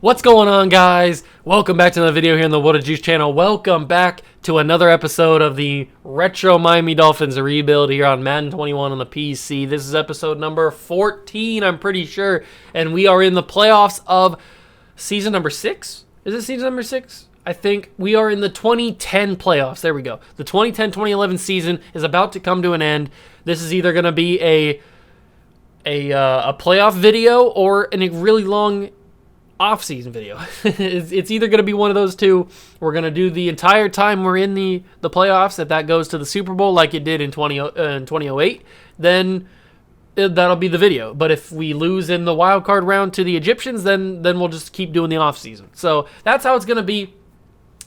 What's going on, guys? Welcome back to another video here on the What a Juice channel. Welcome back to another episode of the Retro Miami Dolphins rebuild here on Madden 21 on the PC. This is episode number 14, I'm pretty sure, and we are in the playoffs of season number 6. Is it season number 6? I think we are in the 2010 playoffs. There we go. The 2010-2011 season is about to come to an end. This is either going to be a playoff video or a really long off-season video. It's either going to be one of those two. We're going to do the entire time we're in the playoffs. If that goes to the Super Bowl like it did in 2008, then that'll be the video. But if we lose in the wild card round to the Egyptians, then we'll just keep doing the off-season. So that's how it's going to be.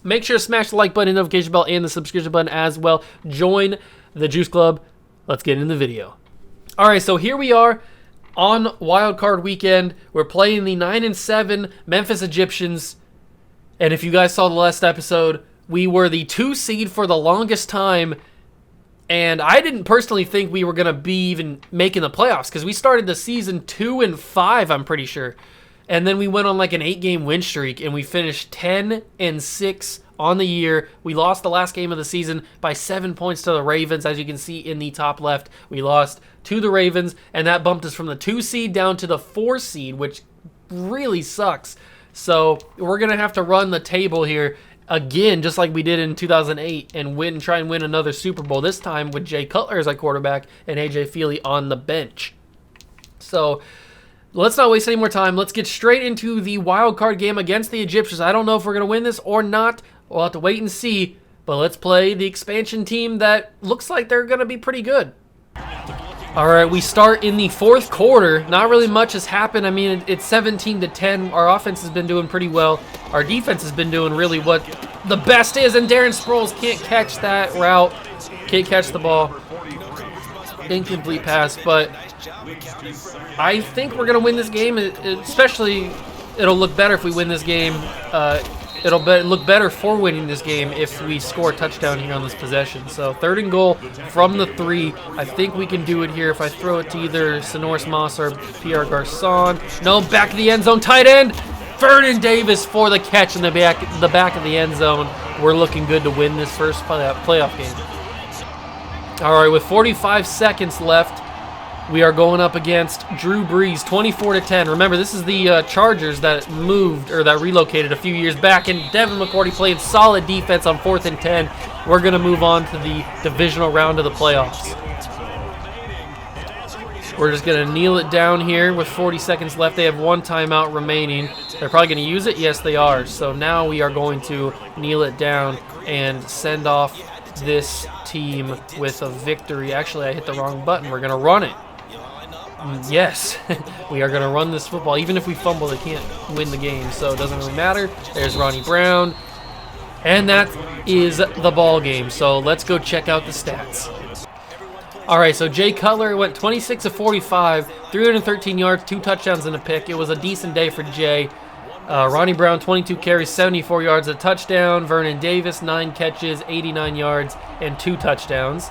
Make sure to smash the like button, notification bell, and the subscription button as well. Join the Juice Club. Let's get into the video. All right, so here we are on wild card weekend. We're playing the 9-7 Memphis Egyptians, and if you guys saw the last episode, we were the 2 seed for the longest time, and I didn't personally think we were going to be even making the playoffs because we started the season 2-5, I'm pretty sure, and then we went on like an 8-game win streak, and we finished 10-6 on the year. We lost the last game of the season by 7 points to the Ravens, as you can see in the top left. We lost to the Ravens, and that bumped us from the 2 seed down to the 4 seed, which really sucks. So we're going to have to run the table here again, just like we did in 2008, and try and win another Super Bowl, this time with Jay Cutler as our quarterback and A.J. Feely on the bench. So let's not waste any more time. Let's get straight into the wild card game against the Egyptians. I don't know if we're going to win this or not. We'll have to wait and see, but let's play the expansion team that looks like they're going to be pretty good. All right, we start in the fourth quarter. Not really much has happened. I mean, it's 17-10. Our offense has been doing pretty well. Our defense has been doing really what the best is, and Darren Sproles can't catch that route. Can't catch the ball. Incomplete pass, but I think we're going to win this game, especially it'll look better if we win this game. It'll look better for winning this game if we score a touchdown here on this possession. So 3rd and goal from the 3. I think we can do it here if I throw it to either Sonoris Moss or Pierre Garçon. No, back of the end zone, tight end. Vernon Davis for the catch in the back of the end zone. We're looking good to win this first playoff game. All right, with 45 seconds left, we are going up against Drew Brees, 24-10. Remember, this is the Chargers that moved or that relocated a few years back, and Devin McCourty playing solid defense on 4th and 10. We're going to move on to the divisional round of the playoffs. We're just going to kneel it down here with 40 seconds left. They have 1 timeout remaining. They're probably going to use it. Yes, they are. So now we are going to kneel it down and send off this team with a victory. Actually, I hit the wrong button. We're going to run it. Yes, we are going to run this football. Even if we fumble, they can't win the game, so it doesn't really matter. There's Ronnie Brown, and that is the ball game. So let's go check out the stats. All right, so Jay Cutler went 26 of 45, 313 yards, 2 touchdowns and a pick. It was a decent day for Jay. Ronnie Brown, 22 carries, 74 yards, a touchdown. Vernon Davis, 9 catches, 89 yards, and 2 touchdowns.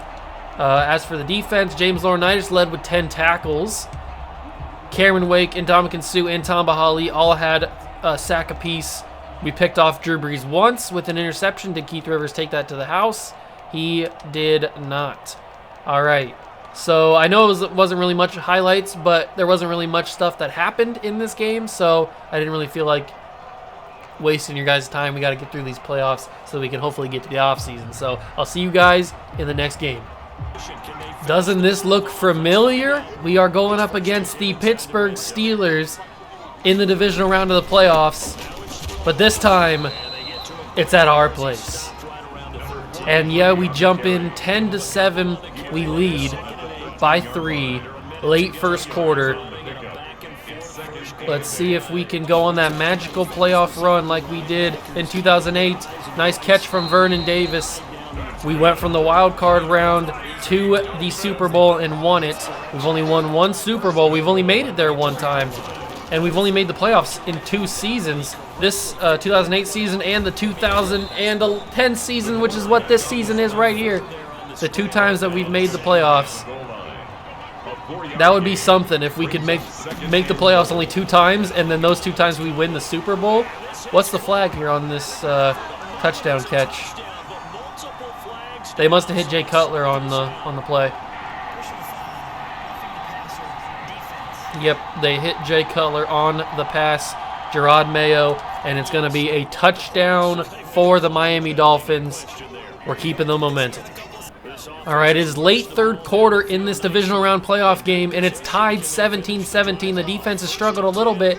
As for the defense, James Laurinaitis led with 10 tackles. Cameron Wake, Ndamukong Suh, and Tom Bahali all had a sack apiece. We picked off Drew Brees once with an interception. Did Keith Rivers take that to the house? He did not. All right. So I know it wasn't really much highlights, but there wasn't really much stuff that happened in this game, so I didn't really feel like wasting your guys' time. We got to get through these playoffs so we can hopefully get to the offseason. So I'll see you guys in the next game. Doesn't this look familiar? We are going up against the Pittsburgh Steelers in the divisional round of the playoffs, but this time it's at our place. And yeah, we jump in 10-7. We lead by 3 late first quarter. Let's see if we can go on that magical playoff run like we did in 2008. Nice catch from Vernon Davis. We went from the wild card round to the Super Bowl and won it. We've only won 1 Super Bowl. We've only made it there 1 time. And we've only made the playoffs in 2 seasons. this 2008 season and the 2010 season, which is what this season is right here. The 2 times that we've made the playoffs. That would be something if we could make the playoffs only 2 times, and then those 2 times we win the Super Bowl. What's the flag here on this touchdown catch? They must have hit Jay Cutler on the play. Yep, they hit Jay Cutler on the pass, Gerard Mayo, and it's going to be a touchdown for the Miami Dolphins. We're keeping the momentum. All right, it is late 3rd quarter in this divisional round playoff game, and it's tied 17-17. The defense has struggled a little bit,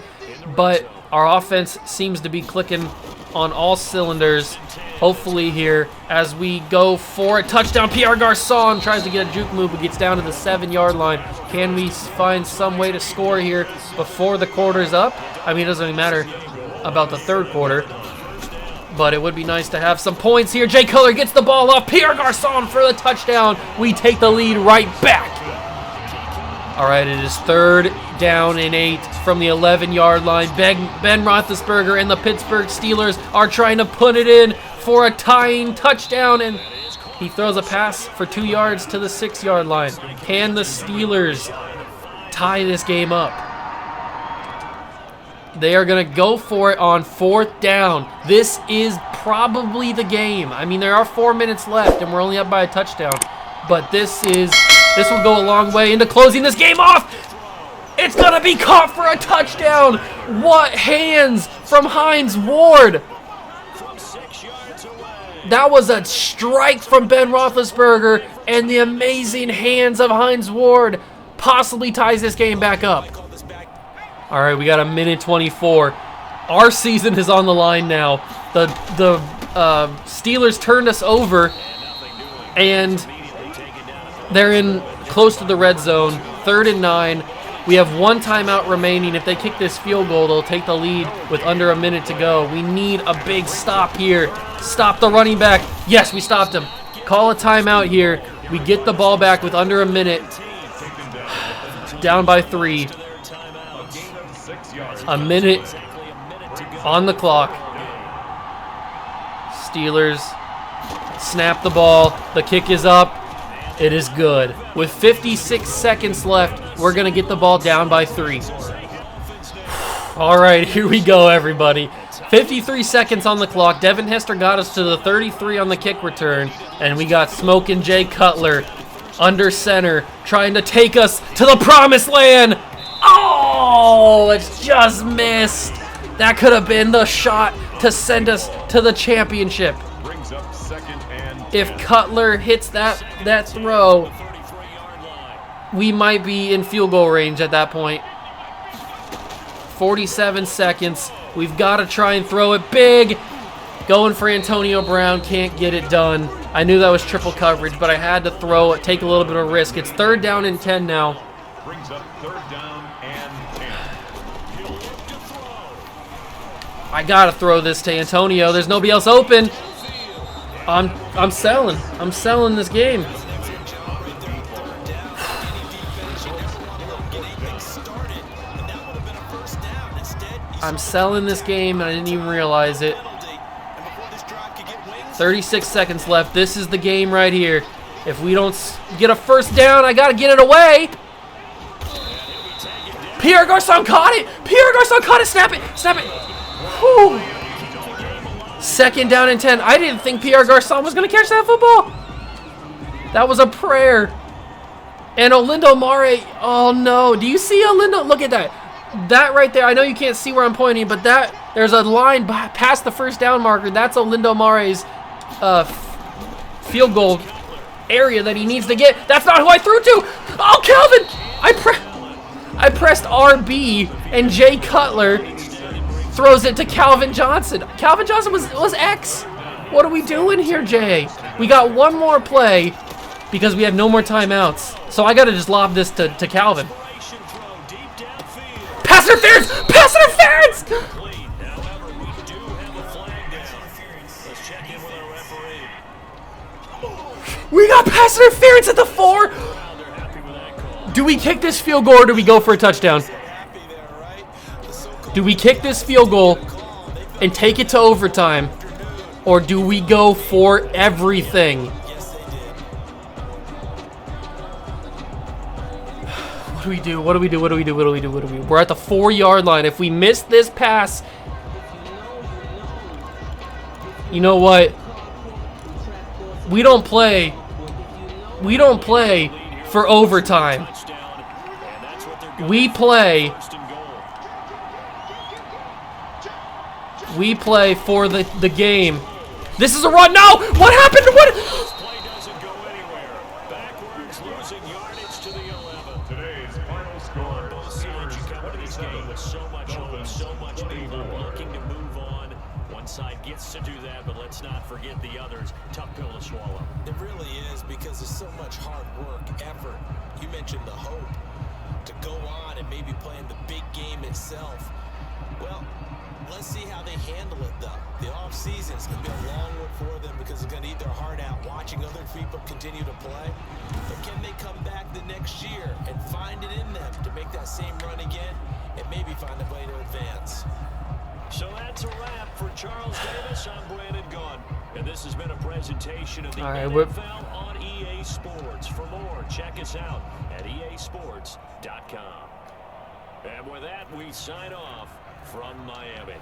but our offense seems to be clicking on all cylinders. Hopefully here, as we go for a touchdown, Pierre Garçon tries to get a juke move, but gets down to the 7-yard line. Can we find some way to score here before the quarter's up? I mean, it doesn't even matter about the 3rd quarter, but it would be nice to have some points here. Jay Cutler gets the ball off. Pierre Garçon for the touchdown. We take the lead right back. All right, it is 3rd down and 8 from the 11-yard line. Ben Roethlisberger and the Pittsburgh Steelers are trying to put it in for a tying touchdown, and he throws a pass for 2 yards to the 6-yard line. Can the Steelers tie this game up? They are going to go for it on 4th down. This is probably the game. I mean, there are 4 minutes left, and we're only up by a touchdown. But this will go a long way into closing this game off. It's going to be caught for a touchdown. What hands from Hines Ward. That was a strike from Ben Roethlisberger, and the amazing hands of Hines Ward possibly ties this game back up. All right, we got a minute 24. Our season is on the line now. The Steelers turned us over, and they're in close to the red zone, 3rd and 9. We have 1 timeout remaining. If they kick this field goal, they'll take the lead with under a minute to go. We need a big stop here. Stop the running back. Yes, we stopped him. Call a timeout here. We get the ball back with under a minute. Down by 3. A minute on the clock. Steelers snap the ball. The kick is up. It is good. With 56 seconds left, we're going to get the ball down by 3. All right, here we go, everybody. 53 seconds on the clock. Devin Hester got us to the 33 on the kick return, and we got Smokin' Jay Cutler under center trying to take us to the promised land. Oh, it's just missed. That could have been the shot to send us to the championship. If Cutler hits that throw, we might be in field goal range at that point. 47 seconds. We've got to try and throw it big. Going for Antonio Brown, can't get it done. I knew that was triple coverage, but I had to throw it, take a little bit of risk. It's 3rd down and 10 now. Brings up 3rd down and 10. I gotta throw this to Antonio. There's nobody else open. I'm selling. I'm selling this game. I'm selling this game, and I didn't even realize it. 36 seconds left. This is the game right here. If we don't get a 1st down, I gotta get it away. Pierre Garçon caught it. Pierre Garçon caught it. Snap it. Snap it. Whew. 2nd down and 10. I didn't think Pierre Garçon was going to catch that football. That was a prayer. And Olindo Mare. Oh, no. Do you see Olindo? Look at that. That right there. I know you can't see where I'm pointing, but there's a line past the 1st down marker. That's Olindo Mare's field goal area that he needs to get. That's not who I threw to. Oh, Calvin. I pressed RB, and Jay Cutler throws it to Calvin Johnson. Calvin Johnson was X. What are we doing here, Jay? We got 1 more play because we have no more timeouts. So I got to just lob this to Calvin. Pass interference! Pass interference! We got pass interference at the 4. Do we kick this field goal or do we go for a touchdown? Do we kick this field goal and take it to overtime? Or do we go for everything? What do we do? What do we do? What do we do? What do we do? What do we do? We're at the 4-yard line. If we miss this pass, you know what? We don't play. We don't play for overtime. We play. We play for the game. This is a run. No! What happened? What? This play doesn't go anywhere. Backwards, losing yardage to the 11. Today's final score. Both sides, you come into this game with so much hope, so much people looking to move on. One side gets to do that, but let's not forget the others. Tough pill to swallow. It really is, because there's so much hard work, effort. You mentioned the hope to go on and maybe play in the big game itself. Well, let's see how they handle it, though. The off-season is going to be a long one for them because they're going to eat their heart out watching other people continue to play. But can they come back the next year and find it in them to make that same run again and maybe find a way to advance? So that's a wrap for Charles Davis. I'm Brandon Gunn. And this has been a presentation of the NFL on EA Sports. For more, check us out at easports.com. And with that, we sign off from Miami.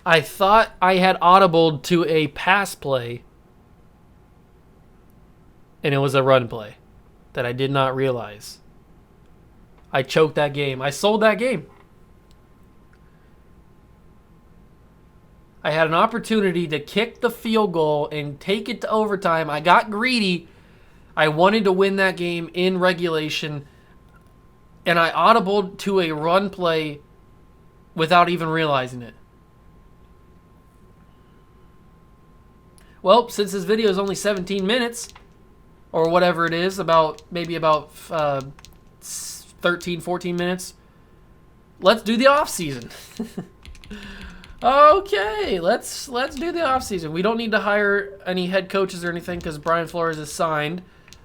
I thought I had audibled to a pass play, and it was a run play that I did not realize. I choked that game. I sold that game. I had an opportunity to kick the field goal and take it to overtime. I got greedy. I wanted to win that game in regulation, and I audibled to a run play without even realizing it. Well, since this video is only 17 minutes, or whatever it is, maybe about 13, 14 minutes, let's do the off season. Okay, let's do the off season. We don't need to hire any head coaches or anything because Brian Flores is signed.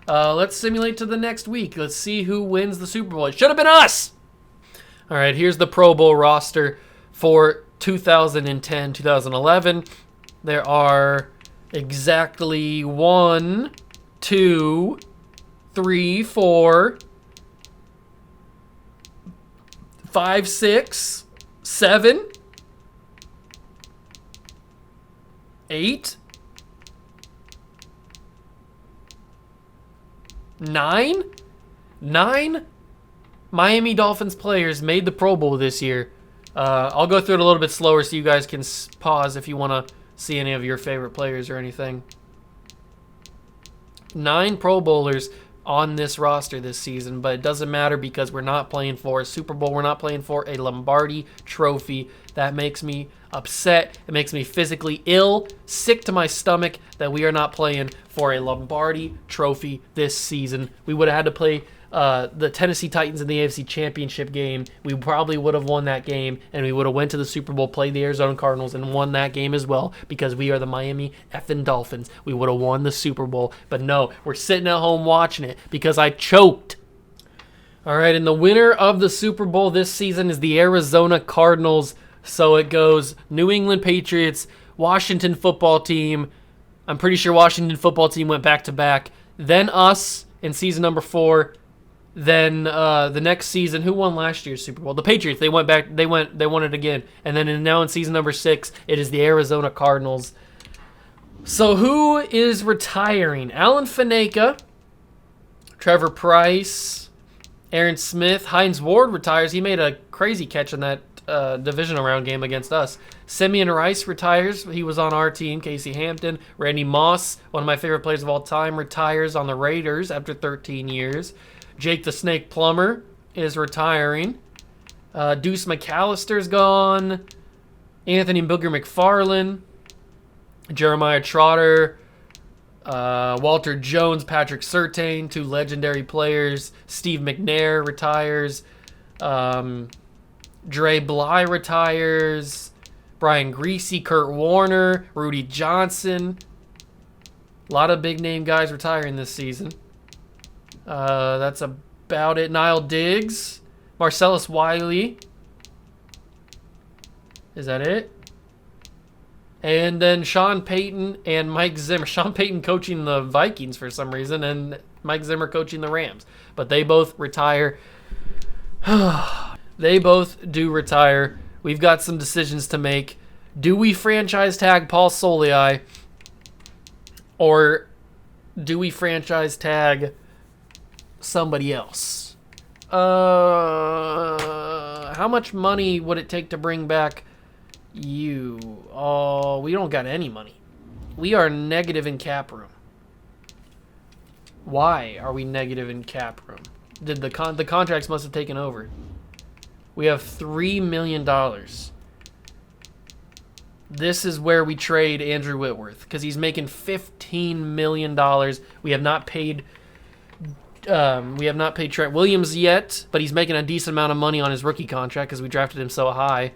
Let's simulate to the next week. Let's see who wins the Super Bowl. It should have been us. All right, here's the Pro Bowl roster for 2010, 2011. There are exactly 1, 2, 3, 4, 5, 6, 7, 8, 9 Miami Dolphins players made the Pro Bowl this year. I'll go through it a little bit slower so you guys can pause if you want to see any of your favorite players or anything. 9 Pro Bowlers on this roster this season, but it doesn't matter because we're not playing for a Super Bowl. We're not playing for a Lombardi trophy. That makes me upset. It makes me physically ill, sick to my stomach that we are not playing for a Lombardi trophy this season. We would have had to play the Tennessee Titans in the AFC Championship game. We probably would have won that game, and we would have went to the Super Bowl, played the Arizona Cardinals, and won that game as well because we are the Miami effing Dolphins. We would have won the Super Bowl, but no, we're sitting at home watching it because I choked. All right, and the winner of the Super Bowl this season is the Arizona Cardinals. So it goes New England Patriots, Washington Football Team. I'm pretty sure Washington Football Team went back-to-back. Then us in season number 4. Then the next season, who won last year's Super Bowl? The Patriots. They went back. They won it again. And then now in season number 6, it is the Arizona Cardinals. So who is retiring? Alan Faneka, Trevor Price, Aaron Smith, Hines Ward retires. He made a crazy catch in that divisional round game against us. Simeon Rice retires. He was on our team. Casey Hampton. Randy Moss, one of my favorite players of all time, retires on the Raiders after 13 years. Jake the Snake Plummer is retiring. Deuce McAllister's gone. Anthony Booger McFarlane. Jeremiah Trotter. Walter Jones, Patrick Surtain, 2 legendary players. Steve McNair retires. Dre Bly retires. Brian Greasy, Kurt Warner, Rudy Johnson. A lot of big name guys retiring this season. That's about it. Niall Diggs, Marcellus Wiley. Is that it? And then Sean Payton and Mike Zimmer. Sean Payton coaching the Vikings for some reason, and Mike Zimmer coaching the Rams. But they both retire. They both do retire. We've got some decisions to make. Do we franchise tag Paul Soliai, or do we franchise tag somebody else? How much money would it take to bring back you? Oh, we don't got any money. We are negative in cap room. Why are we negative in cap room? Did the contracts must have taken over? We have $3 million. This is where we trade Andrew Whitworth because he's making $15 million. We have not paid Trent Williams yet, but he's making a decent amount of money on his rookie contract because we drafted him so high.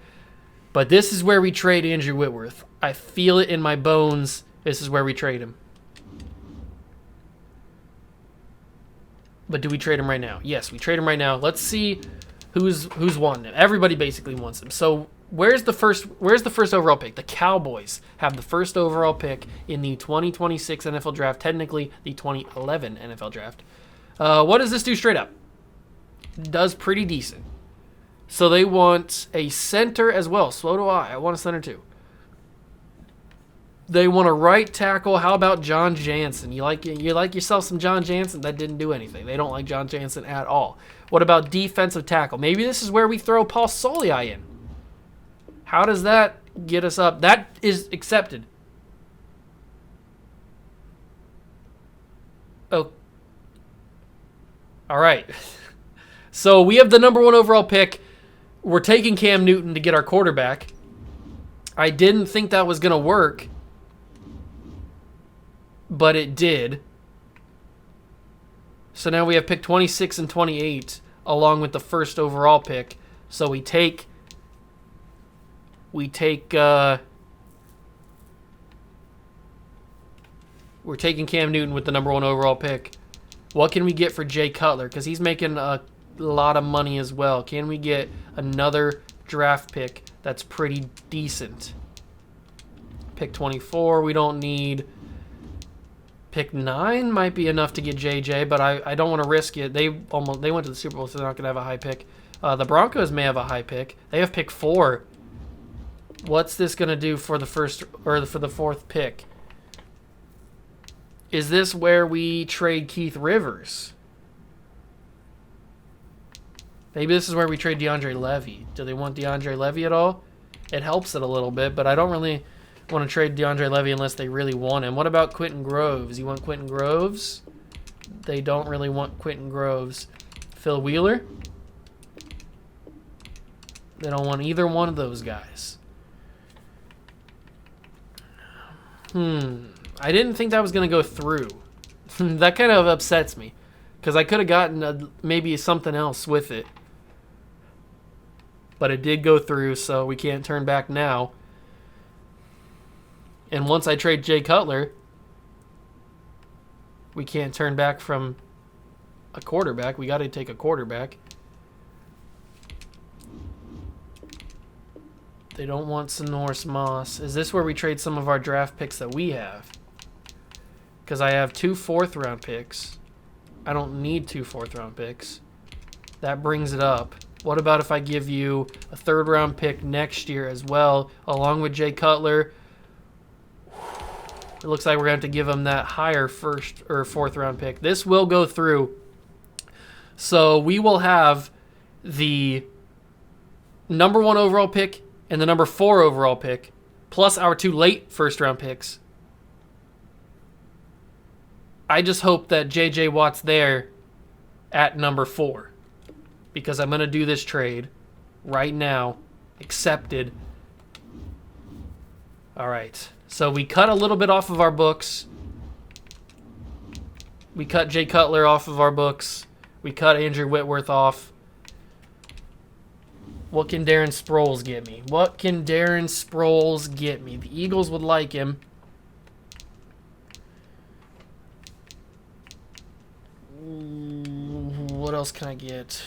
But this is where we trade Andrew Whitworth. I feel it in my bones. This is where we trade him. But do we trade him right now? Yes, we trade him right now. Let's see who's won. Everybody basically wants him. So where's the first overall pick? The Cowboys have the first overall pick in the 2026 NFL draft, technically the 2011 NFL draft. What does this do straight up? Does pretty decent. So they want a center as well. So do I. I want a center too. They want a right tackle. How about John Jansen? You like yourself some John Jansen? That didn't do anything. They don't like John Jansen at all. What about defensive tackle? Maybe this is where we throw Paul Soliai in. How does that get us up? That is accepted. Oh. All right. So we have the number 1 overall pick. We're taking Cam Newton to get our quarterback. I didn't think that was going to work, but it did. So now we have pick 26 and 28 along with the first overall pick. So we're taking Cam Newton with the number 1 overall pick. What can we get for Jay Cutler? Because he's making a lot of money as well. Can we get another draft pick that's pretty decent? Pick 24, we don't need. Pick 9 might be enough to get JJ, but I don't want to risk it. They went to the Super Bowl, so they're not going to have a high pick. The Broncos may have a high pick. They have pick 4. What's this going to do for the first or for the 4th pick? Is this where we trade Keith Rivers? Maybe this is where we trade DeAndre Levy. Do they want DeAndre Levy at all? It helps it a little bit, but I don't really want to trade DeAndre Levy unless they really want him. What about Quentin Groves? You want Quentin Groves? They don't really want Quentin Groves. Phil Wheeler? They don't want either one of those guys. I didn't think that was going to go through. That kind of upsets me because I could have gotten maybe something else with it. But it did go through, so we can't turn back now. And once I trade Jay Cutler, we can't turn back from a quarterback. We got to take a quarterback. They don't want Sonoris Moss. Is this where we trade some of our draft picks that we have? Because I have 2 4th-round picks. I don't need 2 4th-round picks. That brings it up. What about if I give you a 3rd-round pick next year as well, along with Jay Cutler? It looks like we're going to have to give him that higher 1st or 4th-round pick. This will go through. So we will have the number 1 overall pick and the number 4 overall pick, plus our 2 late 1st-round picks. I just hope that J.J. Watt's there at number 4. Because I'm going to do this trade right now. Accepted. All right. So we cut a little bit off of our books. We cut Jay Cutler off of our books. We cut Andrew Whitworth off. What can Darren Sproles get me? What can Darren Sproles get me? The Eagles would like him. What else can I get?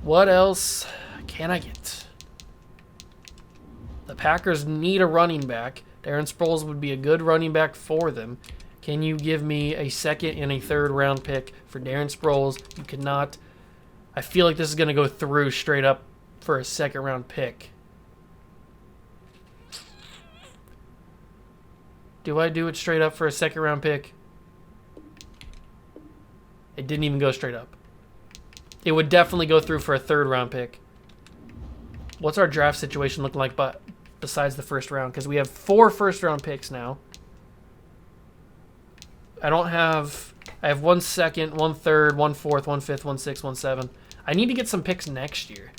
What else can I get? The Packers need a running back. Darren Sproles would be a good running back for them. Can you give me a second and a third round pick for Darren Sproles? You cannot. I feel like this is going to go through straight up for a second round pick. Do I do it straight up for a second round pick? It didn't even go straight up. It would definitely go through for a third round pick. What's our draft situation looking like besides the first round? Because we have 4 first round picks now. I have 1 second, 1 third, 1 fourth, 1 fifth, 1 sixth, 1 seventh. I need to get some picks next year.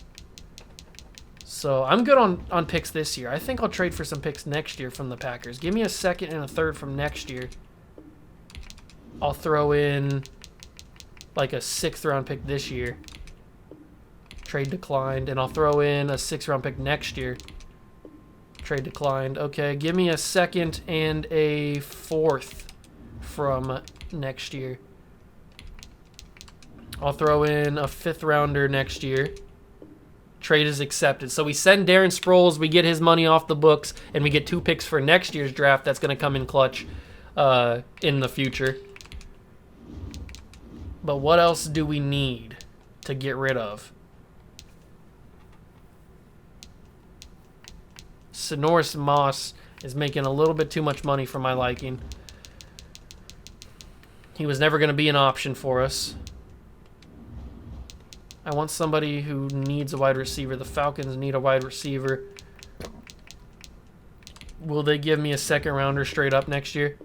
So I'm good on picks this year. I think I'll trade for some picks next year from the Packers. Give me a second and a third from next year. I'll throw in like a 6th round pick this year. Trade declined. And I'll throw in a 6th round pick next year. Trade declined. Okay, give me a 2nd and a 4th from next year. I'll throw in a 5th rounder next year. Trade is accepted. So we send Darren Sproles, we get his money off the books, and we get 2 picks for next year's draft. That's going to come in clutch in the future. But what else do we need to get rid of? Sonoris Moss is making a little bit too much money for my liking. He was never going to be an option for us. I want somebody who needs a wide receiver. The Falcons need a wide receiver. Will they give me a 2nd rounder straight up next year?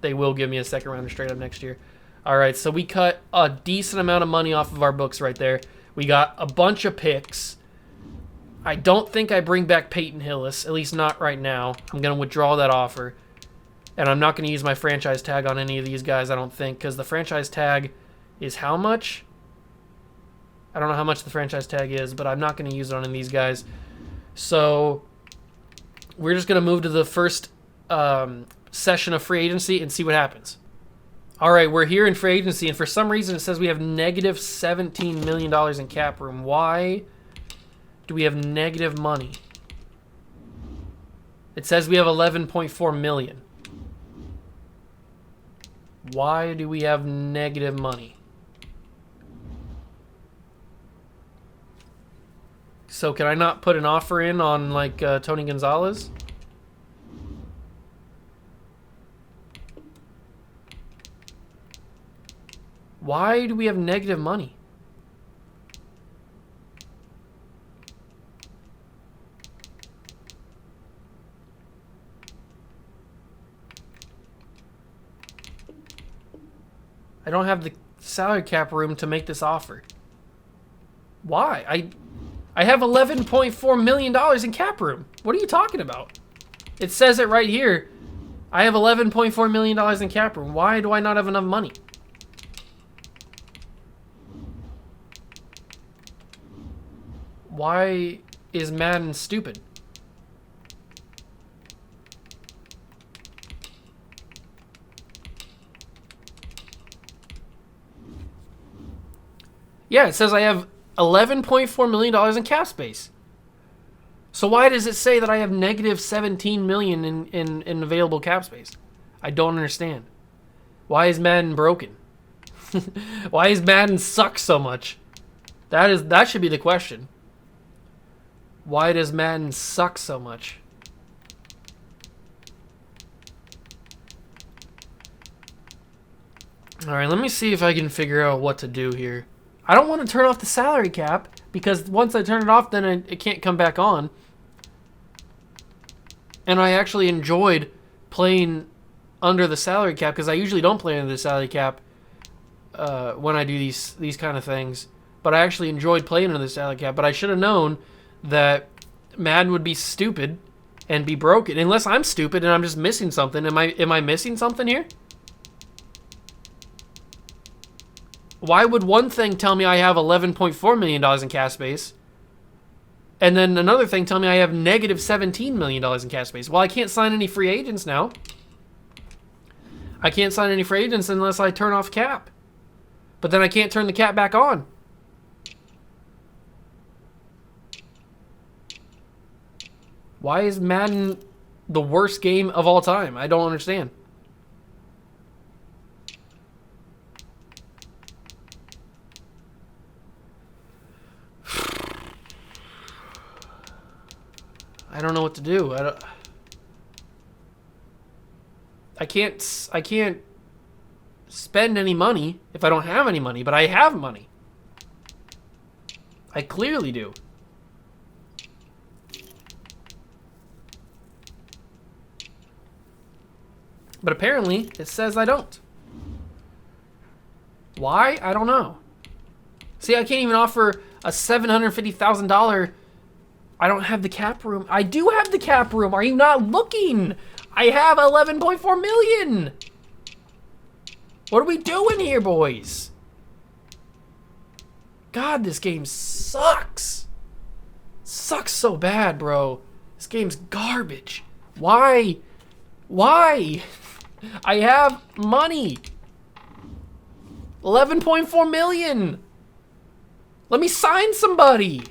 They will give me a 2nd rounder straight up next year. All right, so we cut a decent amount of money off of our books right there. We got a bunch of picks. I don't think I bring back Peyton Hillis, at least not right now. I'm going to withdraw that offer. And I'm not going to use my franchise tag on any of these guys, I don't think, because the franchise tag is how much? I don't know how much the franchise tag is, but I'm not going to use it on any of these guys. So we're just going to move to the first session of free agency and see what happens. All right, we're here in free agency, and for some reason it says we have negative $17 million in cap room. Why do we have negative money? It says we have $11.4 million. Why do we have negative money? So can I not put an offer in on like Tony Gonzalez? Why do we have negative money? I don't have the salary cap room to make this offer. Why? I have $11.4 million in cap room. What are you talking about? It says it right here. I have $11.4 million in cap room. Why do I not have enough money? Why is Madden stupid? Yeah, it says I have $11.4 million in cap space. So why does it say that I have negative $17 million in available cap space? I don't understand. Why is Madden broken? Why is Madden suck so much? That should be the question. Why does Madden suck so much? All right, let me see if I can figure out what to do here. I don't want to turn off the salary cap because once I turn it off, then it can't come back on. And I actually enjoyed playing under the salary cap because I usually don't play under the salary cap when I do these kind of things. But I actually enjoyed playing under the salary cap. But I should have known that Madden would be stupid and be broken. Unless I'm stupid and I'm just missing something. Am I missing something here? Why would one thing tell me I have $11.4 million in cap space And then another thing telling me I have negative $17 million in cap space. Well, I can't sign any free agents now. I can't sign any free agents unless I turn off cap. But then I can't turn the cap back on. Why is Madden the worst game of all time? I don't understand. I don't know what to do. I can't spend any money if I don't have any money, but I have money. I clearly do. But apparently, it says I don't. Why? I don't know. See, I can't even offer a $750,000. I don't have the cap room. I do have the cap room. Are you not looking? I have 11.4 million. What are we doing here, boys? God, this game sucks. Sucks so bad, bro. This game's garbage. Why? Why? I have money. 11.4 million. Let me sign somebody.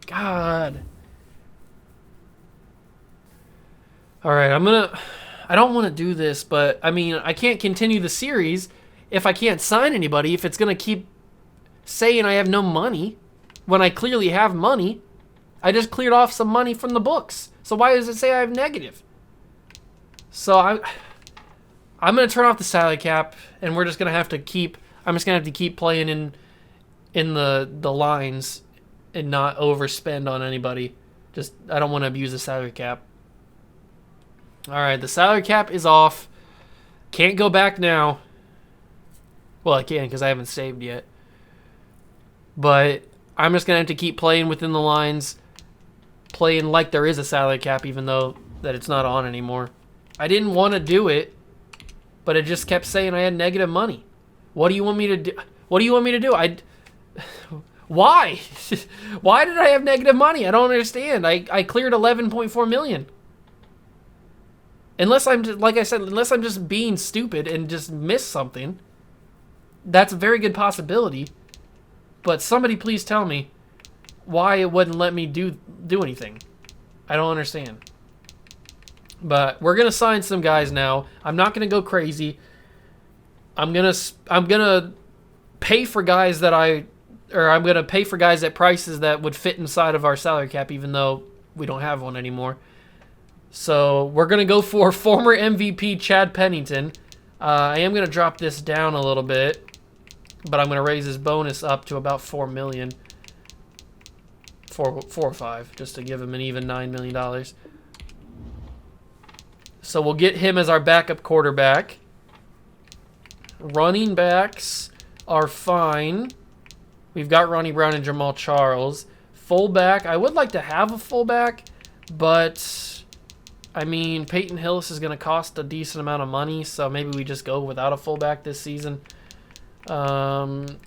God. All right, I don't want to do this, but I mean, I can't continue the series if I can't sign anybody, if it's going to keep saying I have no money when I clearly have money. I just cleared off some money from the books. So why does it say I have negative? So I'm going to turn off the salary cap, and we're just going to have to keep, I'm just going to have to keep playing in the lines and not overspend on anybody. Just, I don't want to abuse the salary cap. All right, the salary cap is off. Can't go back now. Well, I can because I haven't saved yet. But I'm just going to have to keep playing within the lines, playing like there is a salary cap, even though that it's not on anymore. I didn't want to do it, but it just kept saying I had negative money. What do you want me to do? What do you want me to do? Why? Why did I have negative money? I don't understand. I cleared 11.4 million. Unless I'm just, like I said, unless I'm just being stupid and just miss something. That's a very good possibility. But somebody please tell me why it wouldn't let me do anything. I don't understand. But we're going to sign some guys now. I'm not going to go crazy. I'm going to pay for guys that I'm going to pay for guys at prices that would fit inside of our salary cap, even though we don't have one anymore. So we're going to go for former MVP Chad Pennington. I am going to drop this down a little bit, but I'm going to raise his bonus up to about 4 million. 4 or 5, just to give him an even $9 million. So we'll get him as our backup quarterback. Running backs are fine. We've got Ronnie Brown and Jamal Charles. Fullback, I would like to have a fullback, but I mean, Peyton Hillis is going to cost a decent amount of money, so maybe we just go without a fullback this season.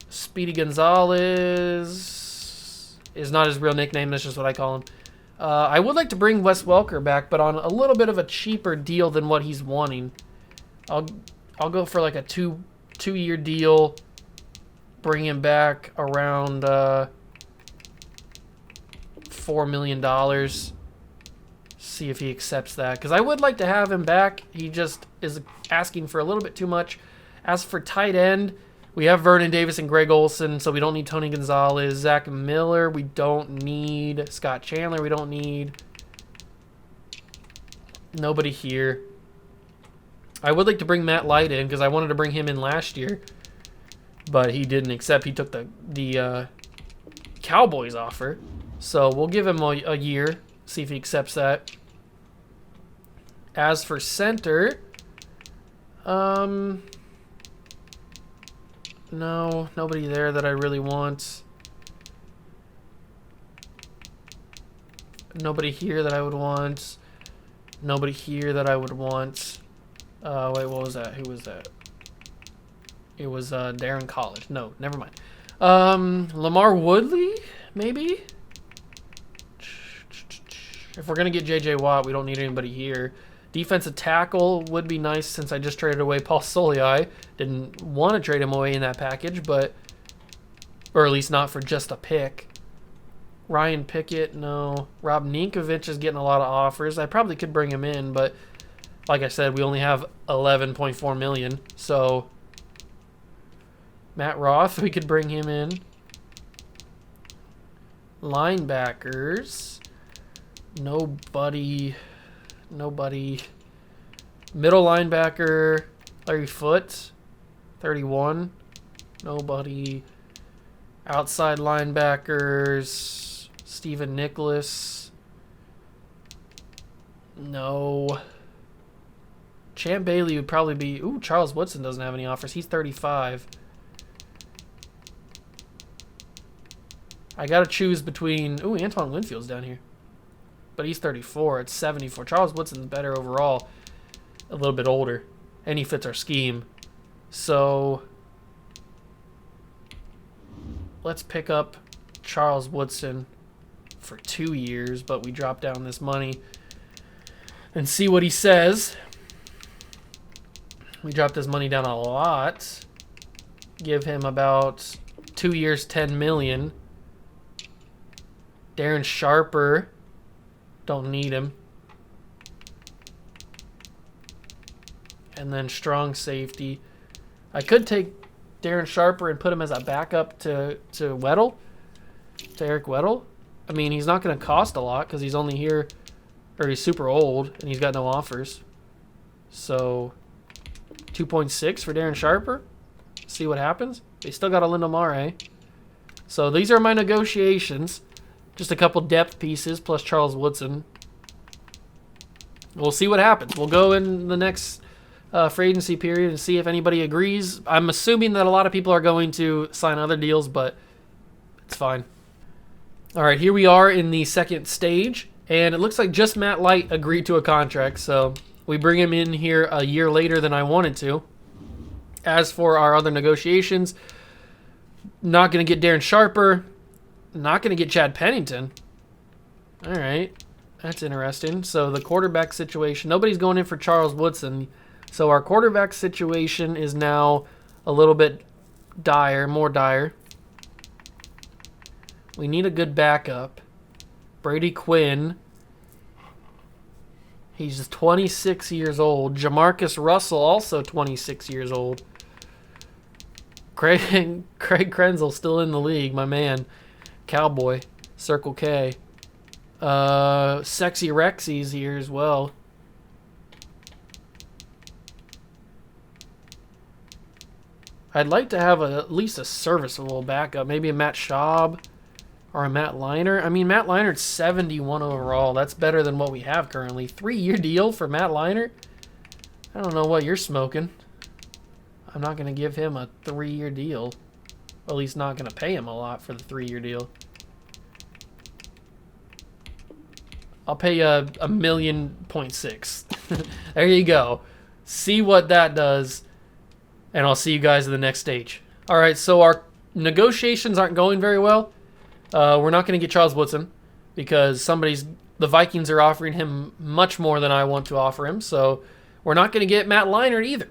Speedy Gonzalez is not his real nickname. That's just what I call him. I would like to bring Wes Welker back, but on a little bit of a cheaper deal than what he's wanting. I'll go for like a two-year deal. Bring him back around $4 million. See if he accepts that, because I would like to have him back. He just is asking for a little bit too much. As for tight end, we have Vernon Davis and Greg Olsen, so we don't need Tony Gonzalez. Zach Miller, we don't need. Scott Chandler, we don't need. Nobody here. I would like to bring Matt Light in, because I wanted to bring him in last year, but he didn't accept. He took the Cowboys offer, so we'll give him a year, see if he accepts that. As for center, no, nobody there that I really want. Nobody here that I would want. Nobody here that I would want. Wait, what was that? Who was that? It was Darren College. No, never mind. Lamar Woodley, maybe? If we're going to get J.J. Watt, we don't need anybody here. Defensive tackle would be nice since I just traded away Paul Soliai. Didn't want to trade him away in that package, but... Or at least not for just a pick. Ryan Pickett, no. Rob Ninkovich is getting a lot of offers. I probably could bring him in, but like I said, we only have $11.4 million. So Matt Roth, we could bring him in. Linebackers. Nobody. Middle linebacker, Larry Foote, 31. Nobody. Outside linebackers, Stephen Nicholas. No. Champ Bailey would probably be... Ooh, Charles Woodson doesn't have any offers. He's 35. I got to choose between... Ooh, Antoine Winfield's down here. But he's 34. It's 74. Charles Woodson's better overall. A little bit older. And he fits our scheme. So... Let's pick up Charles Woodson for 2 years, but we drop down this money and see what he says. We drop this money down a lot. Give him about 2 years, $10 million. Darren Sharper, don't need him. And then strong safety. I could take Darren Sharper and put him as a backup to Weddle, to Eric Weddle. I mean, he's not going to cost a lot because he's only here, or he's super old and he's got no offers. So 2.6 for Darren Sharper. See what happens. They still got a Linda Mare. So these are my negotiations. Just a couple depth pieces plus Charles Woodson. We'll see what happens. We'll go in the next free agency period and see if anybody agrees. I'm assuming that a lot of people are going to sign other deals, but it's fine. All right, here we are in the second stage, and it looks like just Matt Light agreed to a contract, so we bring him in here a year later than I wanted to. As for our other negotiations, not going to get Darren Sharper, not going to get Chad Pennington. All right, that's interesting. So the quarterback situation, nobody's going in for Charles Woodson. So our quarterback situation is now a little bit dire, more dire. We need a good backup. Brady Quinn. He's just 26 years old. Jamarcus Russell, also 26 years old. Craig Krenzel still in the league, my man. Cowboy, Circle K. Sexy Rexy's here as well. I'd like to have at least a serviceable backup. Maybe a Matt Schaub or a Matt Leinart. I mean, Matt Leinert's 71 overall. That's better than what we have currently. 3-year deal for Matt Leinart? I don't know what you're smoking. I'm not going to give him a 3-year deal. At least not going to pay him a lot for the 3-year deal. I'll pay a $1.6 million. There you go. See what that does. And I'll see you guys in the next stage. All right, so our negotiations aren't going very well. We're not going to get Charles Woodson because the Vikings are offering him much more than I want to offer him. So we're not going to get Matt Leinart either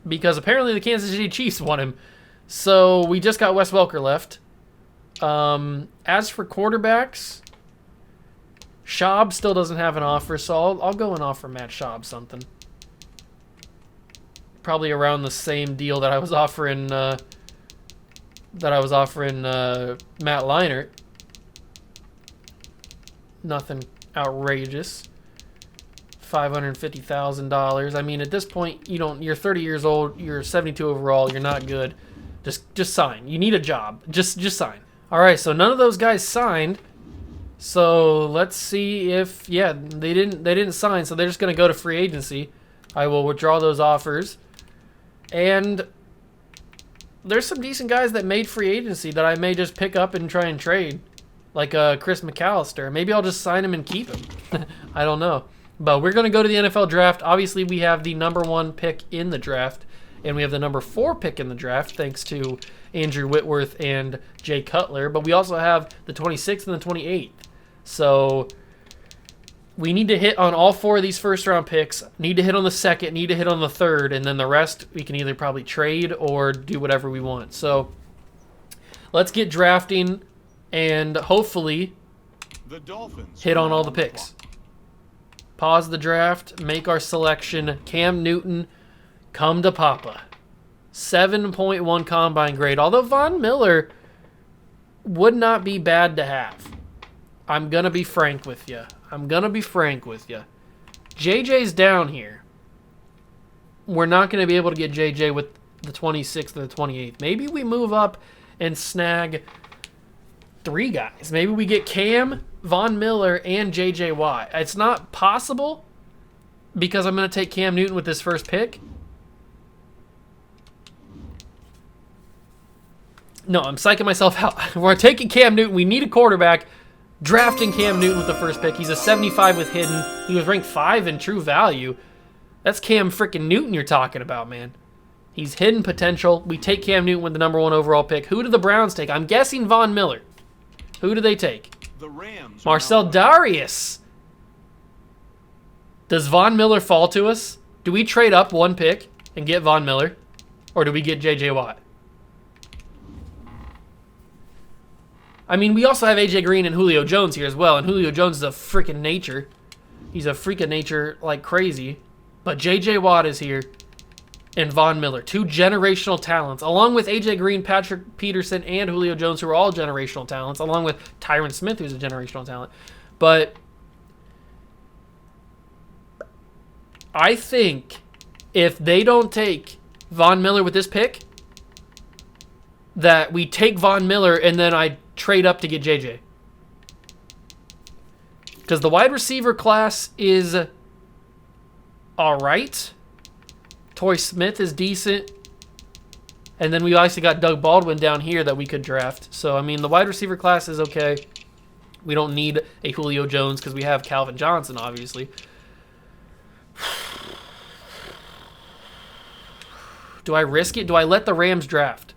because apparently the Kansas City Chiefs want him. So we just got Wes Welker left. As for quarterbacks, Schaub still doesn't have an offer, so I'll go and offer Matt Schaub something. Probably around the same deal that I was offering Matt Leinart. Nothing outrageous. $550,000. I mean, at this point, you're 30 years old, you're 72 overall, you're not good. Just sign. You need a job. Just sign. All right, so none of those guys signed. So let's see if they didn't sign, so they're just going to go to free agency. I will withdraw those offers. And there's some decent guys that made free agency that I may just pick up and try and trade. Like Chris McAllister. Maybe I'll just sign him and keep him. I don't know. But we're going to go to the NFL draft. Obviously, we have the number 1 pick in the draft. And we have the number 4 pick in the draft, thanks to Andrew Whitworth and Jay Cutler. But we also have the 26th and the 28th. So We need to hit on all 4 of these first-round picks. Need to hit on the second. Need to hit on the third. And then the rest, we can either probably trade or do whatever we want. So let's get drafting and hopefully The Dolphins hit on all the picks. Pause the draft. Make our selection. Cam Newton, come to Papa. 7.1 combine grade. Although Von Miller would not be bad to have. I'm going to be frank with you. JJ's down here. We're not going to be able to get JJ with the 26th or the 28th. Maybe we move up and snag 3 guys. Maybe we get Cam, Von Miller, and JJ Watt. It's not possible because I'm going to take Cam Newton with this first pick. No, I'm psyching myself out. We're taking Cam Newton. We need a quarterback. Drafting Cam Newton with the first pick. He's a 75 with hidden. He was ranked 5 in true value. That's Cam freaking Newton you're talking about, man. He's hidden potential. We take Cam Newton with the number 1 overall pick. Who do the Browns take? I'm guessing Von Miller. Who do they take? The Rams. Marcel Darius. Does Von Miller fall to us? Do we trade up 1 pick and get Von Miller? Or do we get J.J. Watt? I mean, we also have A.J. Green and Julio Jones here as well, and Julio Jones is a freaking nature. He's a freak of nature like crazy. But J.J. Watt is here, and Von Miller. 2 generational talents, along with A.J. Green, Patrick Peterson, and Julio Jones, who are all generational talents, along with Tyron Smith, who's a generational talent. But I think if they don't take Von Miller with this pick, that we take Von Miller and then I trade up to get JJ. Because the wide receiver class is all right. Torrey Smith is decent. And then we also got Doug Baldwin down here that we could draft. So, I mean, the wide receiver class is okay. We don't need a Julio Jones because we have Calvin Johnson, obviously. Do I risk it? Do I let the Rams draft?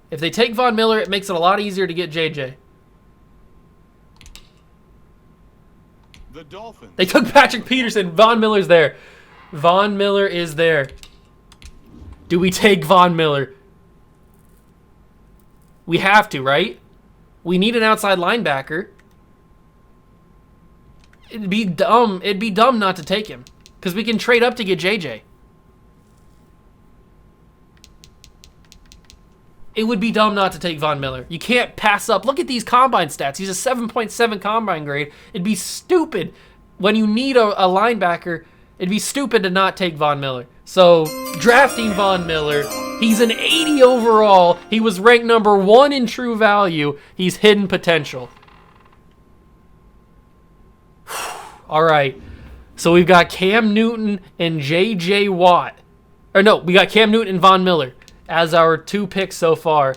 If they take Von Miller, it makes it a lot easier to get JJ. The Dolphins. They took Patrick Peterson. Von Miller's there. Von Miller is there. Do we take Von Miller? We have to, right? We need an outside linebacker. It'd be dumb. It'd be dumb not to take him. Because we can trade up to get JJ. It would be dumb not to take Von Miller. You can't pass up. Look at these combine stats. He's a 7.7 combine grade. It'd be stupid when you need a linebacker. It'd be stupid to not take Von Miller. So, drafting Von Miller, he's an 80 overall. He was ranked number 1 in true value. He's hidden potential. All right. So, we've got Cam Newton and J.J. Watt. Or no, we got Cam Newton and Von Miller as our 2 picks so far.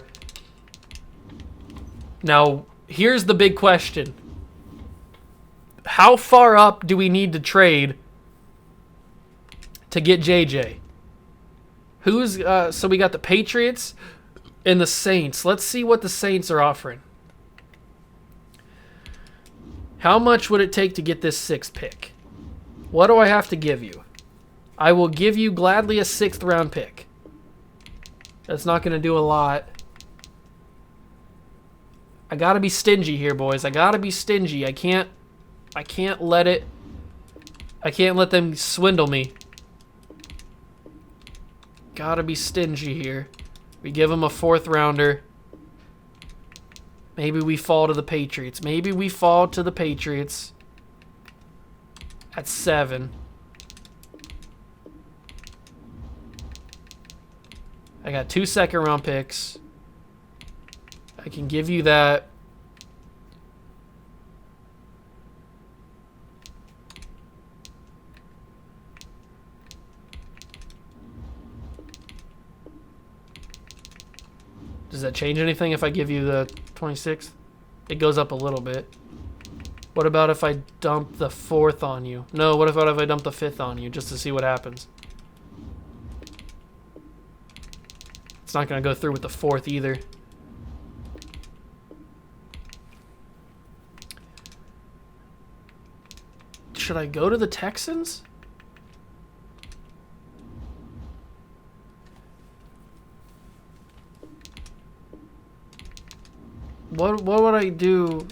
Now, here's the big question. How far up do we need to trade to get JJ? So we got the Patriots and the Saints. Let's see what the Saints are offering. How much would it take to get this 6th pick? What do I have to give you? I will give you gladly a 6th round pick. That's not going to do a lot. I got to be stingy here, boys. I got to be stingy. I can't let them swindle me. Got to be stingy here. We give them a 4th rounder. Maybe we fall to the Patriots. At 7. I got 2 second-round picks. I can give you that. Does that change anything if I give you the 26th? It goes up a little bit. What about if I dump the 4th on you? No, what about if I dump the 5th on you just to see what happens? It's not going to go through with the 4th either. should I go to the Texans? What would I do?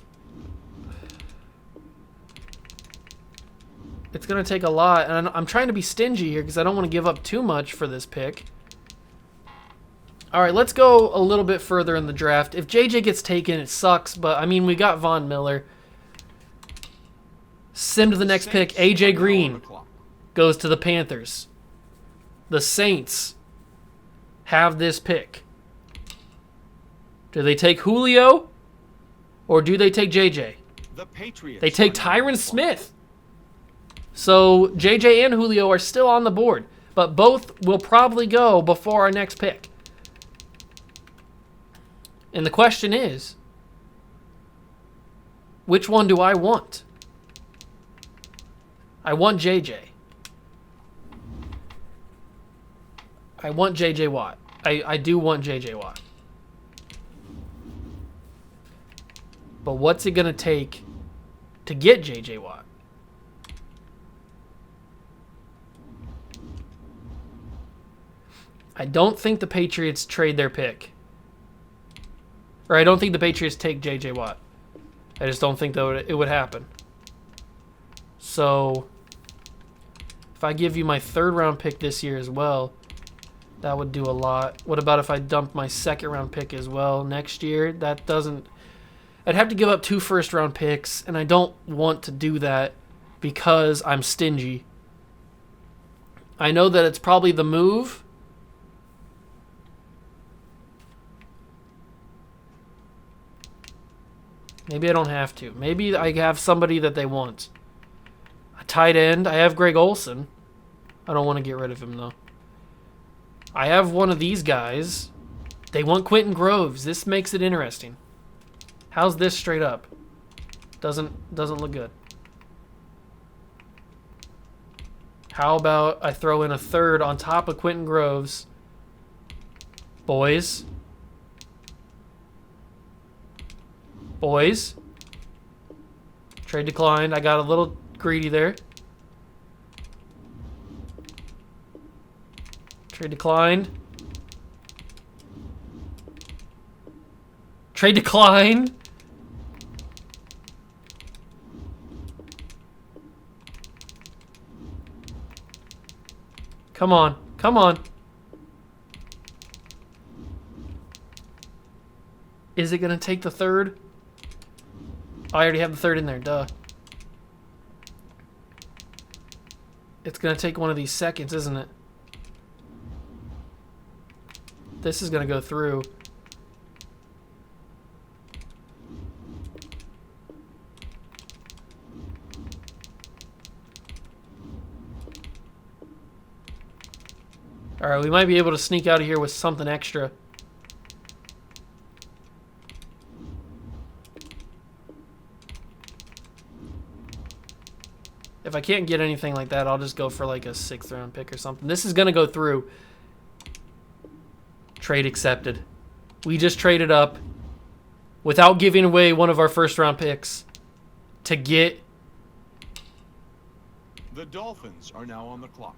It's going to take a lot, and I'm trying to be stingy here because I don't want to give up too much for this pick. All right, let's go a little bit further in the draft. If JJ gets taken, it sucks, but, I mean, we got Von Miller. Sim to the next pick. AJ Green goes to the Panthers. The Saints have this pick. Do they take Julio or do they take JJ? The Patriots. They take Tyron Smith. So JJ and Julio are still on the board, but both will probably go before our next pick. And the question is, which one do I want? I want JJ. I want JJ Watt. I do want JJ Watt. But what's it going to take to get JJ Watt? I don't think the Patriots trade their pick. Or I don't think the Patriots take JJ Watt. I just don't think that it would happen. So, if I give you my 3rd round pick this year as well, that would do a lot. What about if I dump my 2nd round pick as well next year? That doesn't... I'd have to give up 2 first round picks, and I don't want to do that because I'm stingy. I know that it's probably the move. Maybe I don't have to. Maybe I have somebody that they want. A tight end. I have Greg Olsen. I don't want to get rid of him, though. I have one of these guys. They want Quentin Groves. This makes it interesting. How's this straight up? Doesn't look good. How about I throw in a 3rd on top of Quentin Groves? Boys. Boys. Trade declined. I got a little greedy there. Trade declined. Trade declined. Come on. Come on. Is it going to take the 3rd? I already have the 3rd in there, duh. It's going to take one of these seconds, isn't it? This is going to go through. Alright, we might be able to sneak out of here with something extra. If I can't get anything like that, I'll just go for like a 6th round pick or something. This is going to go through. Trade accepted. We just traded up without giving away one of our 1st round picks to get... The Dolphins are now on the clock.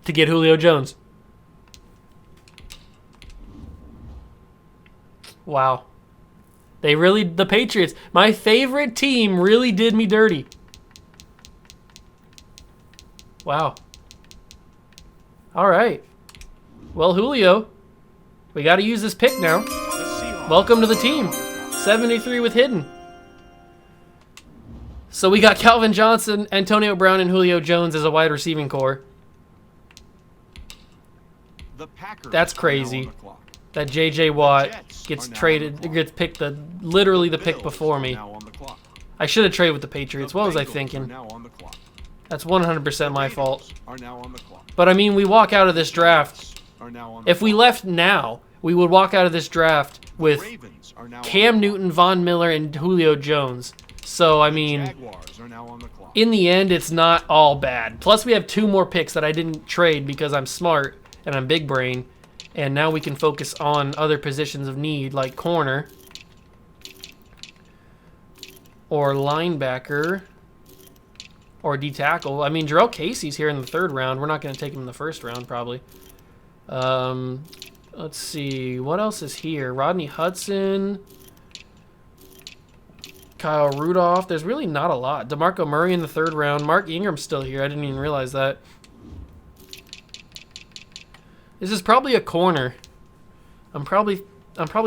To get Julio Jones. Wow. The Patriots, my favorite team, really did me dirty. Wow. All right. Well, Julio, we got to use this pick now. Welcome to the team. 73 with hidden. So we got Calvin Johnson, Antonio Brown, and Julio Jones as a wide receiving core. That's crazy. That JJ Watt gets traded, gets picked literally the pick before me. I should have traded with the Patriots. What was I thinking? That's 100% my fault. But I mean, we walk out of this draft. If we left now, we would walk out of this draft with Cam Newton, Von Miller, and Julio Jones. So, I mean, Jaguars are now on the clock. in the end, it's not all bad. Plus, we have 2 more picks that I didn't trade because I'm smart and I'm big brain. And now we can focus on other positions of need, like corner or linebacker or D-tackle. I mean, Jarrell Casey's here in the 3rd round. We're not going to take him in the 1st round, probably. Let's see. What else is here? Rodney Hudson. Kyle Rudolph. There's really not a lot. DeMarco Murray in the 3rd round. Mark Ingram's still here. I didn't even realize that. This is probably a corner. I'm probably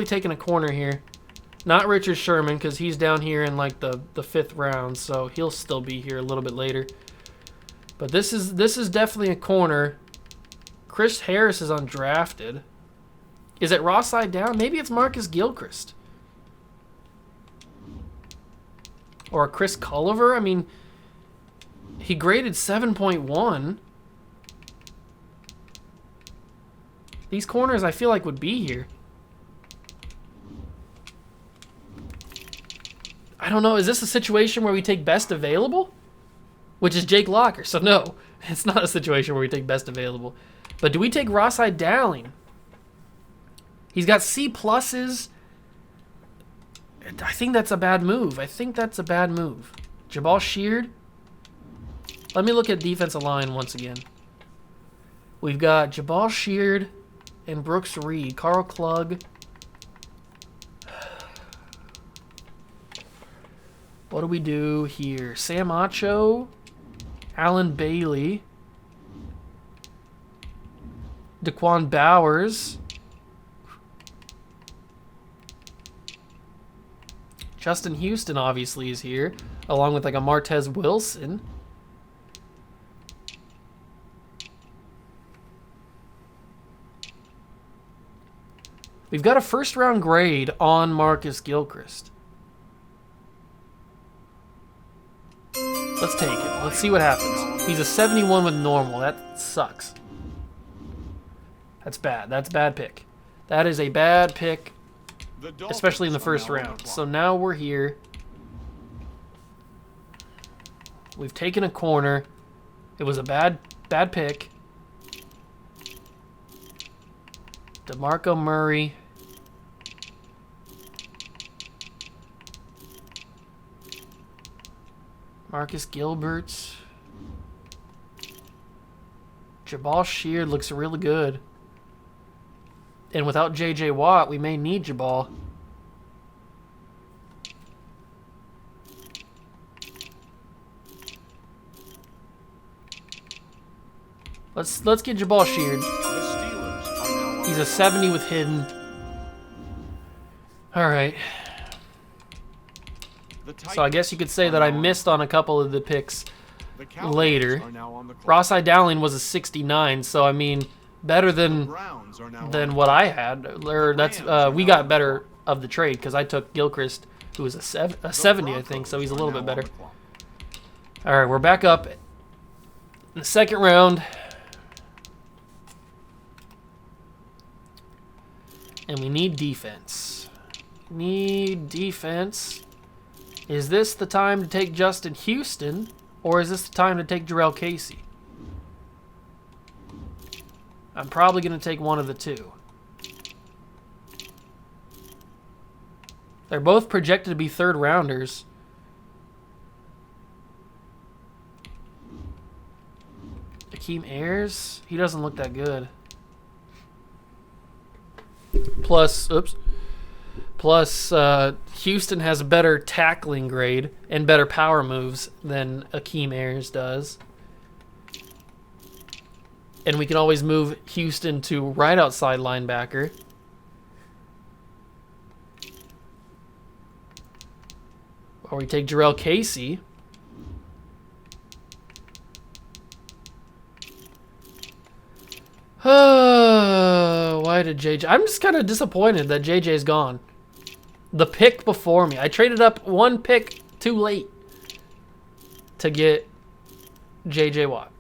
taking a corner here. Not Richard Sherman because he's down here in like the 5th round, so he'll still be here a little bit later. But this is definitely a corner. Chris Harris is undrafted. Is it Ross-side down? Maybe it's Marcus Gilchrist. Or Chris Culliver. I mean, he graded 7.1. These corners I feel like would be here. I don't know. Is this a situation where we take best available? Which is Jake Locker. So no, it's not a situation where we take best available. But do we take Ross-side Dowling? He's got C pluses. I think that's a bad move. Jabal Sheard. Let me look at defensive line once again. We've got Jabal Sheard and Brooks Reed. Carl Klug. What do we do here? Sam Acho. Alan Bailey. Daquan Bowers. Justin Houston obviously is here, along with like a Martez Wilson. We've got a 1st round grade on Marcus Gilchrist. Let's take it. Let's see what happens. He's a 71 with normal. That sucks. That's bad. That's a bad pick. That is a bad pick. Especially in the 1st round. So now we're here. We've taken a corner. It was a bad pick. DeMarco Murray. Marcus Gilbert. Jabal Sheard looks really good. And without J.J. Watt, we may need Jabal. Let's get Jabal Sheard. He's a 70 with hidden. All right. So I guess you could say that I missed on a couple of the picks later. Ross-side Dowling was a 69, so I mean better than what I had. Or that's we got better of the trade because I took Gilchrist, who was a 70, I think, so he's a little bit better. All right, we're back up in the 2nd round. And we need defense. Is this the time to take Justin Houston, or is this the time to take Jarrell Casey? I'm probably going to take one of the two. They're both projected to be 3rd rounders. Akeem Ayers? He doesn't look that good. Plus, Houston has a better tackling grade and better power moves than Akeem Ayers does. And we can always move Houston to right outside linebacker. Or we take Jarrell Casey. Why did JJ... I'm just kind of disappointed that JJ's gone. The pick before me. I traded up 1 pick too late to get JJ Watt.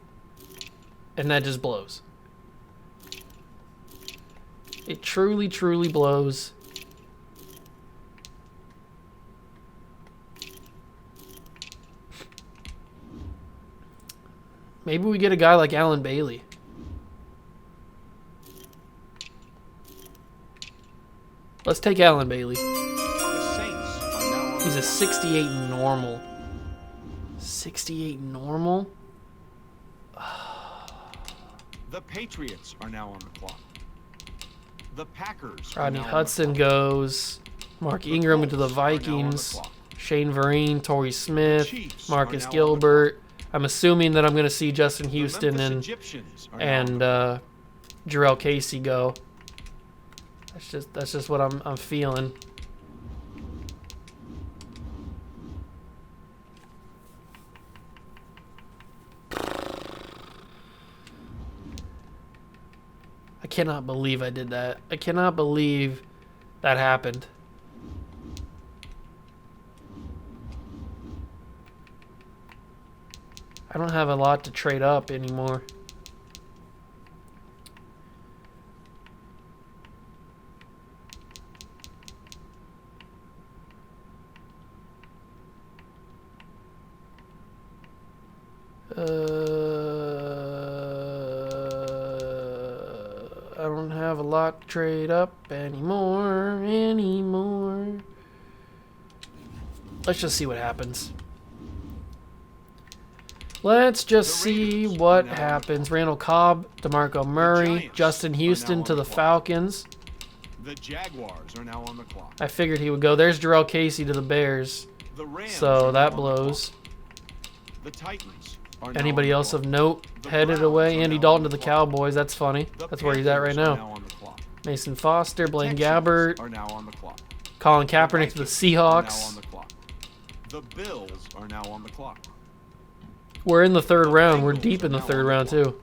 And that just blows. It truly, truly blows. Maybe we get a guy like Alan Bailey. Let's take Alan Bailey. The Saints are now on He's a the 68 normal. 68 normal? The Patriots are now on the clock. The Packers are Rodney now Hudson on the clock. goes. Mark Ingram into the Colts are now on the Vikings. clock. Shane Vereen, Torrey Smith, Chiefs Marcus are now on the Gilbert. I'm assuming that I'm going to see Justin The Houston Memphis and Egyptians are now on the Jarrell Casey go. That's just what I'm feeling. I cannot believe I did that. I cannot believe that happened. I don't have a lot to trade up anymore. I don't have a lot to trade up anymore. Let's just see what happens. Let's just see what happens. Randall Cobb, DeMarco Murray, Justin Houston to the Falcons. The Jaguars are now on the clock. I figured he would go. There's Jarrell Casey to the Bears. The Rams So are that now on the blows. clock. The Titans are now Anybody on the else clock. of note The headed Browns away? are Andy now Dalton on to the the clock. Cowboys. That's funny. The That's where he's at right Panthers are now. on the clock. Mason Foster, Blaine Texans Gabbert, are now on the clock. Colin Kaepernick to the Vikings are now on Seahawks. the clock. The Bills are now on the clock. We're in the third The round. We're Bengals deep are in the now third on the round clock. too.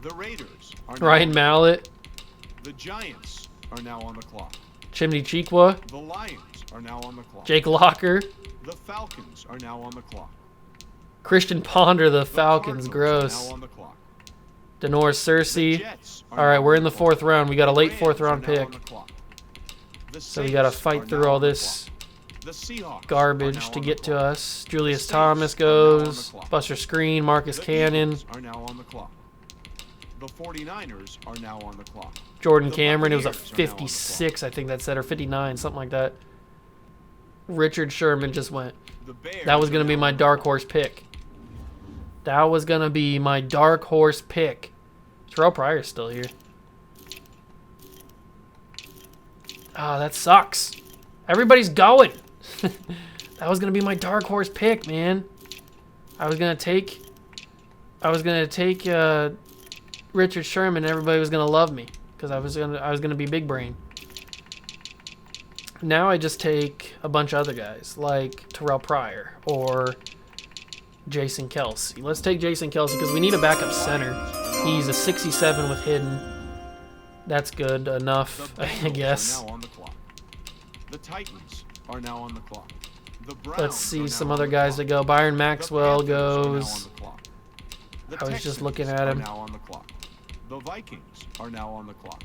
The Raiders are now Ryan on the Mallett, clock. The Giants are now on the clock. Chimney Chikwa, The Lions are now on the clock. Jake Locker, The Falcons are now on the clock. Christian Ponder, the The Falcons. Cardinals Gross. are now on the clock. Denoris The Cersei. Jets are All right, now we're on in the clock. fourth round. We got a late Rams fourth are round now on pick. the clock. The So we got to Saints fight are through now all on the this clock. The Seahawks are garbage now to on get the to clock. us. Julius Saints Thomas are now on the goes. clock. Buster Screen, Marcus The Cannon, Eagles are now on the clock. The 49ers are now on the clock. Jordan The Cameron. It was a Buccaneers are now on the 56, I think that said, or 59, something like that. Richard Sherman just went. The Bears That was are going to be now my on the dark clock. horse pick. That was going to be my dark horse pick. Terrell Pryor's still here. Ah, that sucks. Everybody's going. That was going to be my dark horse pick, man. I was going to take Richard Sherman and everybody was going to love me because I was going to be big brain. Now I just take a bunch of other guys like Terrell Pryor or Jason Kelsey. Let's take Jason Kelsey because we need a backup center. He's a 67 with hidden. That's good enough, The I Bengals guess. are now on the clock. The Titans are now on the clock. The Browns Let's are see now some on other the guys clock. that go. Byron The Maxwell Panthers are now on goes. the clock. The I was just Texans looking at are him. now on the clock. The Vikings are now on the clock.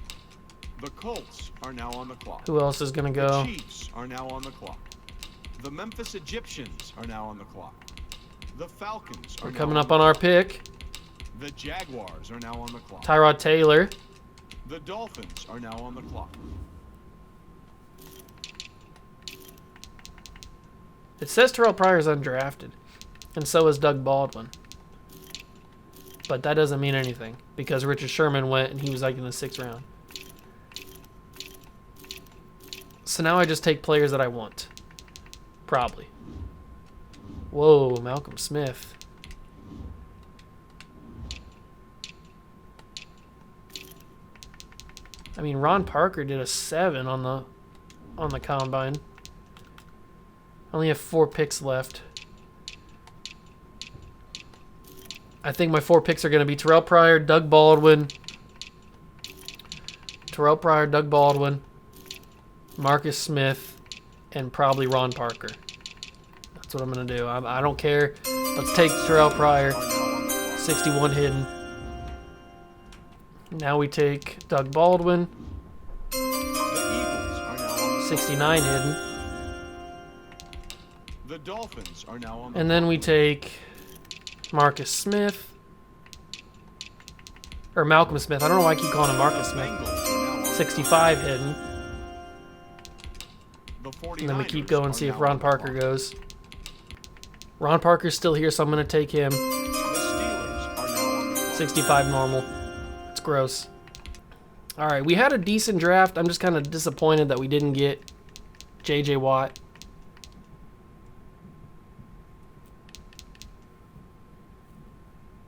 The Colts are now on the clock. Who else is going to The go? Chiefs are now on the clock. The Memphis Egyptians are now on the clock. The Falcons are We're now coming on up the on our clock. pick. The Jaguars are now on the clock. Tyrod Taylor. The Dolphins are now on the clock. It says Terrell Pryor's undrafted, and so is Doug Baldwin. But that doesn't mean anything because Richard Sherman went and he was like in the 6th round. So now I just take players that I want. Probably. Whoa, Malcolm Smith. I mean, Ron Parker did a 7 on the combine. I only have 4 picks left. I think my 4 picks are going to be Terrell Pryor, Doug Baldwin, Marcus Smith, and probably Ron Parker. That's what I'm going to do. I don't care. Let's take Terrell Pryor, Are now on the clock. 61 hidden. Now we take Doug Baldwin, The Eagles are now on the clock. 69 hidden. The Dolphins are now on the And then we take Marcus Smith, Or Malcolm Smith. I don't know why I keep calling him Marcus Smith. Bengals are now on the 65 hidden. The And then we keep 49ers going, are see if now Ron on the Parker clock. goes. Ron Parker's still here, so I'm going to take him. The Steelers are now on the clock. 65 normal. It's gross. All right, we had a decent draft. I'm just kind of disappointed that we didn't get J.J. Watt.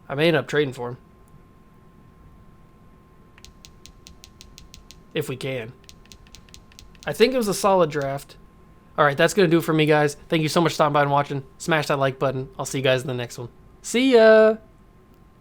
I may end up trading for him. If we can. I think it was a solid draft. All right, that's going to do it for me, guys. Thank you so much for stopping by and watching. Smash that like button. I'll see you guys in the next one. See ya!